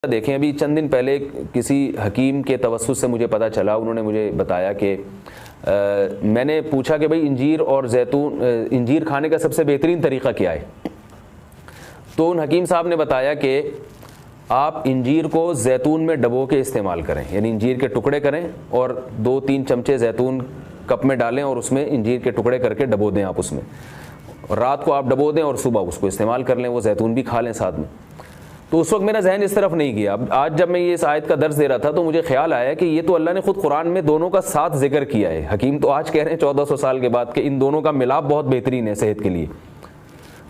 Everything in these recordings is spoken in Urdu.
دیکھیں ابھی چند دن پہلے کسی حکیم کے توسط سے مجھے پتہ چلا، انہوں نے مجھے بتایا کہ میں نے پوچھا کہ بھئی انجیر اور زیتون، انجیر کھانے کا سب سے بہترین طریقہ کیا ہے؟ تو ان حکیم صاحب نے بتایا کہ آپ انجیر کو زیتون میں ڈبو کے استعمال کریں، یعنی انجیر کے ٹکڑے کریں اور 2-3 چمچے زیتون کپ میں ڈالیں اور اس میں انجیر کے ٹکڑے کر کے ڈبو دیں آپ اس میں، رات کو آپ ڈبو دیں اور صبح اس کو استعمال کر لیں، وہ زیتون بھی کھا لیں ساتھ میں۔ تو اس وقت میرا ذہن اس طرف نہیں گیا۔ اب آج جب میں یہ اس آیت کا درس دے رہا تھا تو مجھے خیال آیا کہ یہ تو اللہ نے خود قرآن میں دونوں کا ساتھ ذکر کیا ہے۔ حکیم تو آج کہہ رہے ہیں 1400 سال کے بعد کہ ان دونوں کا ملاپ بہت بہترین ہے صحت کے لیے،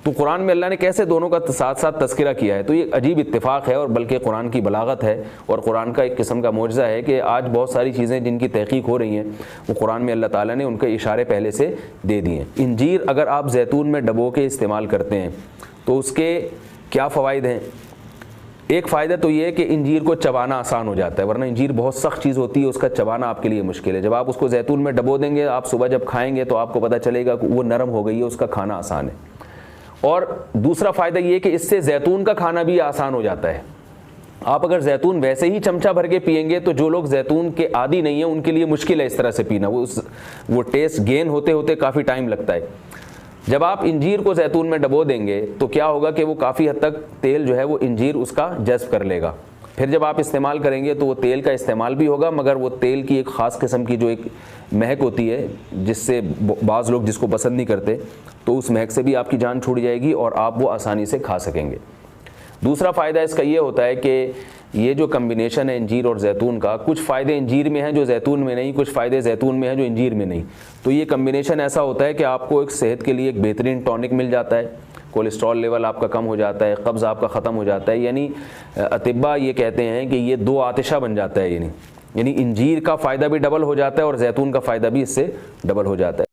تو قرآن میں اللہ نے کیسے دونوں کا ساتھ ساتھ تذکرہ کیا ہے؟ تو یہ عجیب اتفاق ہے، اور بلکہ قرآن کی بلاغت ہے اور قرآن کا ایک قسم کا معجزہ ہے کہ آج بہت ساری چیزیں جن کی تحقیق ہو رہی ہیں وہ قرآن میں اللہ تعالیٰ نے ان کے اشارے پہلے سے دے دیے ہیں۔ انجیر اگر آپ زیتون میں ڈبو کے استعمال کرتے ہیں تو اس کے کیا فوائد ہیں؟ ایک فائدہ تو یہ ہے کہ انجیر کو چبانا آسان ہو جاتا ہے، ورنہ انجیر بہت سخت چیز ہوتی ہے، اس کا چبانا آپ کے لیے مشکل ہے۔ جب آپ اس کو زیتون میں ڈبو دیں گے، آپ صبح جب کھائیں گے تو آپ کو پتہ چلے گا کہ وہ نرم ہو گئی ہے، اس کا کھانا آسان ہے۔ اور دوسرا فائدہ یہ کہ اس سے زیتون کا کھانا بھی آسان ہو جاتا ہے۔ آپ اگر زیتون ویسے ہی چمچہ بھر کے پئیں گے تو جو لوگ زیتون کے عادی نہیں ہیں ان کے لیے مشکل ہے اس طرح سے پینا، وہ ٹیسٹ گین ہوتے ہوتے کافی ٹائم لگتا ہے۔ جب آپ انجیر کو زیتون میں ڈبو دیں گے تو کیا ہوگا کہ وہ کافی حد تک تیل جو ہے وہ انجیر اس کا جذب کر لے گا، پھر جب آپ استعمال کریں گے تو وہ تیل کا استعمال بھی ہوگا، مگر وہ تیل کی ایک خاص قسم کی جو ایک مہک ہوتی ہے جس سے بعض لوگ جس کو پسند نہیں کرتے، تو اس مہک سے بھی آپ کی جان چھوٹ جائے گی اور آپ وہ آسانی سے کھا سکیں گے۔ دوسرا فائدہ اس کا یہ ہوتا ہے کہ یہ جو کمبینیشن ہے انجیر اور زیتون کا، کچھ فائدے انجیر میں ہیں جو زیتون میں نہیں، کچھ فائدے زیتون میں ہیں جو انجیر میں نہیں، تو یہ کمبینیشن ایسا ہوتا ہے کہ آپ کو ایک صحت کے لیے ایک بہترین ٹونک مل جاتا ہے، کولیسٹرول لیول آپ کا کم ہو جاتا ہے، قبض آپ کا ختم ہو جاتا ہے، یعنی اطباء یہ کہتے ہیں کہ یہ 2 آتشہ بن جاتا ہے، یعنی انجیر کا فائدہ بھی ڈبل ہو جاتا ہے اور زیتون کا فائدہ بھی اس سے ڈبل ہو جاتا ہے۔